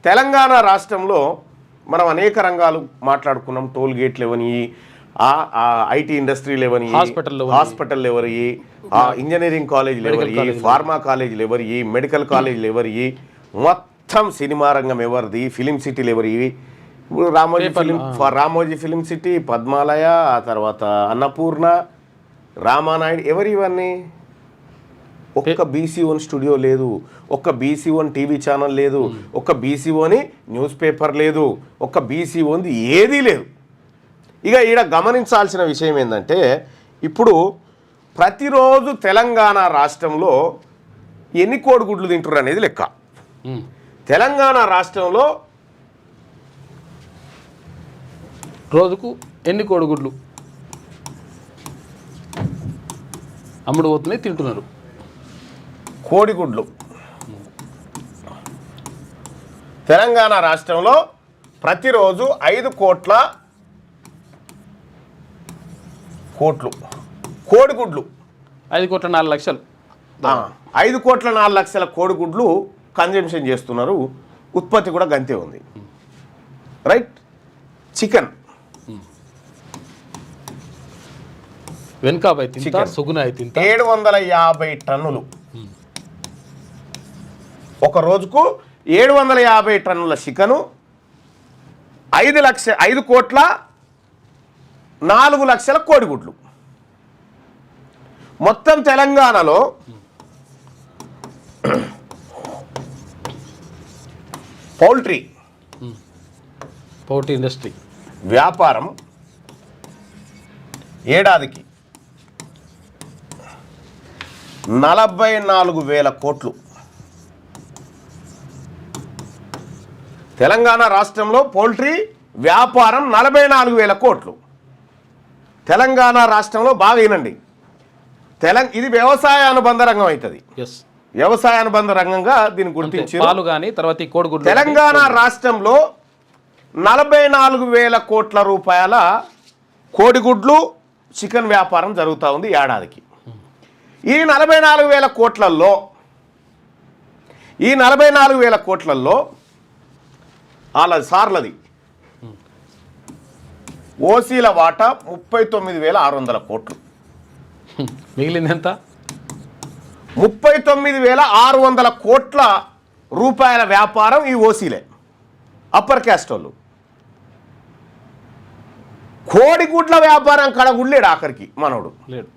తెలంగాణ రాష్ట్రంలో మనం అనేక రంగాలు మాట్లాడుకున్నాం. టోల్ గేట్లు ఎవరి, ఐటీ ఇండస్ట్రీలు ఎవరి, హాస్పిటల్ ఎవరి, ఇంజనీరింగ్ కాలేజీలు ఎవరి, ఫార్మా కాలేజీలు ఎవరి, మెడికల్ కాలేజీలు ఎవరి, మొత్తం సినిమా రంగం ఎవరిది, ఫిలిం సిటీలు ఎవరి. ఇప్పుడు రామోజీ ఫిలిం సిటీ, పద్మాలయ, ఆ తర్వాత అన్నపూర్ణ, రామానాయుడు ఎవరి ఇవన్నీ. ఒక్క బీసీ1 స్టూడియో లేదు, ఒక్క బీసీ1 టీవీ ఛానల్ లేదు, ఒక్క బీసీ1 న్యూస్ పేపర్ లేదు, ఒక్క బీసీ1 ఏదీ లేదు. ఇక ఈడ గమనించాల్సిన విషయం ఏంటంటే ఇప్పుడు ప్రతిరోజు తెలంగాణ రాష్ట్రంలో ఎన్ని కోడిగుడ్లు తింటారు అనేది లెక్క. తెలంగాణ రాష్ట్రంలో రోజుకు ఎన్ని కోడిగుడ్లు అమ్ముడు పోతున్నాయి, తింటున్నారు. కోడిగుడ్లు తెలంగాణ రాష్ట్రంలో ప్రతిరోజు 5 కోట్ల కోడిగుడ్లు 5 కోట్ల 4 లక్షలు 5 కోట్ల 4 లక్షల కోడిగుడ్లు కన్జంప్షన్ చేస్తున్నారు. ఉత్పత్తి కూడా గంతే ఉంది. రైట్. చికెన్ వెనకాబై తింటా, సుగునాయి తింటా. 750 టన్నులు ఒక రోజుకు 750 టన్నుల చికెను, 5 కోట్ల 4 లక్షల కోడిగుడ్లు. మొత్తం తెలంగాణలో పౌల్ట్రీ ఇండస్ట్రీ వ్యాపారం ఏడాదికి 44,000 కోట్లు. తెలంగాణ రాష్ట్రంలో పౌల్ట్రీ వ్యాపారం 44,000 కోట్లు. తెలంగాణ రాష్ట్రంలో బాగా వినండి, ఇది వ్యవసాయ అనుబంధ రంగం అవుతుంది. వ్యవసాయ అనుబంధ రంగంగా దీన్ని గుర్తించి తెలంగాణ రాష్ట్రంలో 44,000 కోట్ల రూపాయల కోడిగుడ్లు చికెన్ వ్యాపారం జరుగుతూ ఉంది ఏడాదికి. ఈ 44,000 కోట్లల్లో వాళ్ళ సార్లది ఓసీల వాటా 39,600 కోట్లు. మిగిలింది ఎంత? 39,600 కోట్ల రూపాయల వ్యాపారం ఈ ఓసీలే, అప్పర్ క్యాస్ట్ వాళ్ళు. కోడిగుడ్ల వ్యాపారం కడగుడ్లేడు ఆఖరికి మనోడు లేడు.